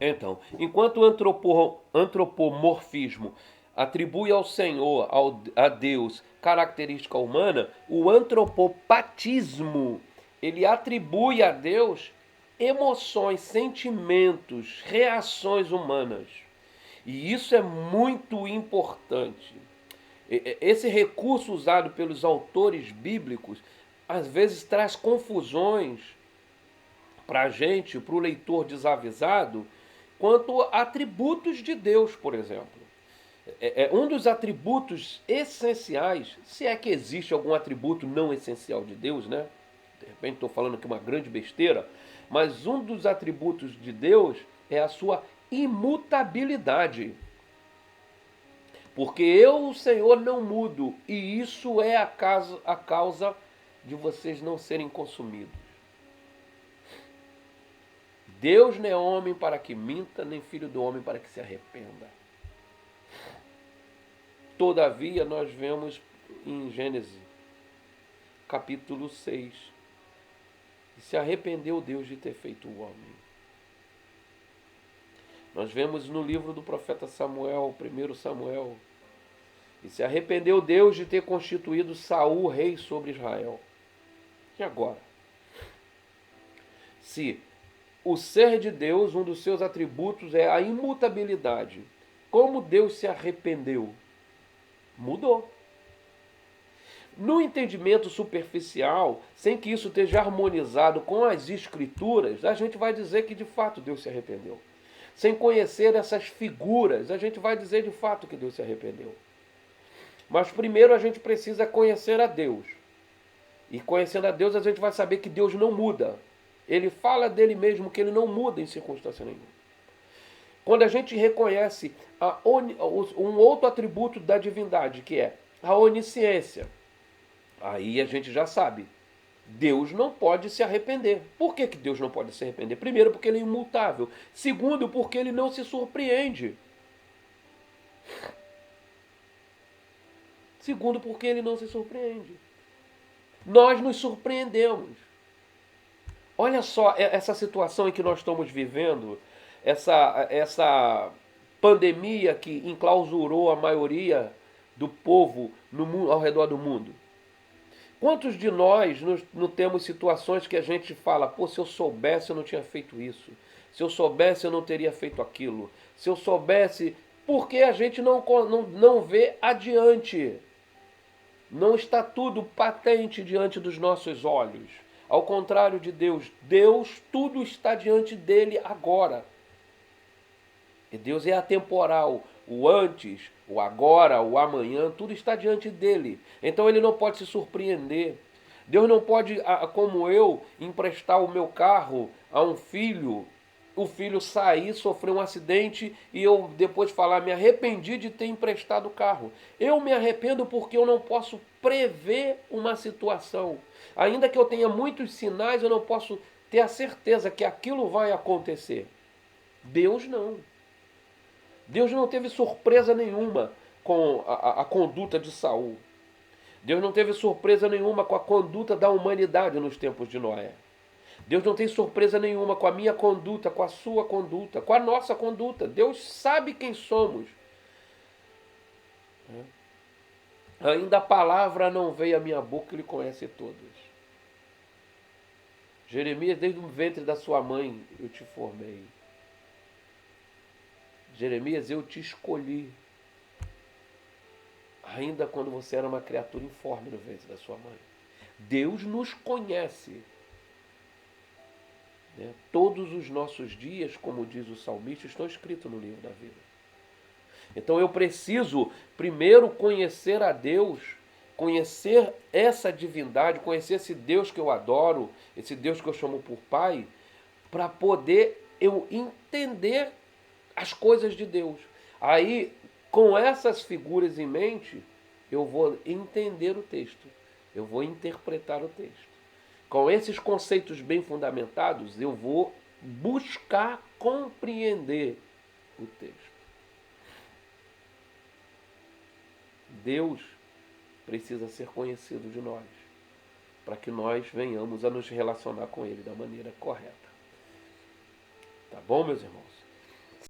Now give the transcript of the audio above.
Então, enquanto o antropomorfismo atribui ao Senhor, a Deus, característica humana, o antropopatismo, ele atribui a Deus emoções, sentimentos, reações humanas. E isso é muito importante. Esse recurso usado pelos autores bíblicos às vezes traz confusões para a gente, para o leitor desavisado, quanto a atributos de Deus, por exemplo. Um dos atributos essenciais, se é que existe algum atributo não essencial de Deus, né? De repente estou falando aqui uma grande besteira, mas um dos atributos de Deus é a sua imutabilidade. Porque eu, o Senhor, não mudo, e isso é a causa de vocês não serem consumidos. Deus não é homem para que minta, nem filho do homem para que se arrependa. Todavia, nós vemos em Gênesis, capítulo 6, que se arrependeu Deus de ter feito o homem. Nós vemos no livro do profeta Samuel, 1 Samuel, e se arrependeu Deus de ter constituído Saul rei sobre Israel. E agora? Se o ser de Deus, um dos seus atributos é a imutabilidade, como Deus se arrependeu? Mudou. No entendimento superficial, sem que isso esteja harmonizado com as escrituras, a gente vai dizer que de fato Deus se arrependeu. Sem conhecer essas figuras, a gente vai dizer de fato que Deus se arrependeu. Mas primeiro a gente precisa conhecer a Deus. E conhecendo a Deus, a gente vai saber que Deus não muda. Ele fala dele mesmo que ele não muda em circunstância nenhuma. Quando a gente reconhece um outro atributo da divindade, que é a onisciência, aí a gente já sabe, Deus não pode se arrepender. Por que Deus não pode se arrepender? Primeiro, porque ele é imutável. Segundo, porque ele não se surpreende. Segundo, porque ele não se surpreende. Nós nos surpreendemos. Olha só essa situação em que nós estamos vivendo, essa pandemia que enclausurou a maioria do povo no mundo, ao redor do mundo. Quantos de nós não temos situações que a gente fala, pô, se eu soubesse eu não tinha feito isso, se eu soubesse eu não teria feito aquilo, se eu soubesse, porque a gente não vê adiante. Não está tudo patente diante dos nossos olhos. Ao contrário de Deus, Deus tudo está diante dele agora. E Deus é atemporal, o antes, o agora, o amanhã, tudo está diante dele. Então ele não pode se surpreender. Deus não pode, como eu, emprestar o meu carro a um filho, o filho sair, sofrer um acidente e eu depois falar, me arrependi de ter emprestado o carro. Eu me arrependo porque eu não posso prever uma situação. Ainda que eu tenha muitos sinais, eu não posso ter a certeza que aquilo vai acontecer. Deus não. Deus não teve surpresa nenhuma com a conduta de Saul. Deus não teve surpresa nenhuma com a conduta da humanidade nos tempos de Noé. Deus não tem surpresa nenhuma com a minha conduta, com a sua conduta, com a nossa conduta. Deus sabe quem somos. Ainda a palavra não veio à minha boca, Ele conhece todos. Jeremias, desde o ventre da sua mãe eu te formei. Jeremias, eu te escolhi. Ainda quando você era uma criatura informe no ventre da sua mãe. Deus nos conhece. Todos os nossos dias, como diz o salmista, estão escritos no livro da vida. Então eu preciso primeiro conhecer a Deus, conhecer essa divindade, conhecer esse Deus que eu adoro, esse Deus que eu chamo por Pai, para poder eu entender as coisas de Deus. Aí, com essas figuras em mente, eu vou entender o texto, eu vou interpretar o texto. Com esses conceitos bem fundamentados, eu vou buscar compreender o texto. Deus precisa ser conhecido de nós, para que nós venhamos a nos relacionar com Ele da maneira correta. Tá bom, meus irmãos?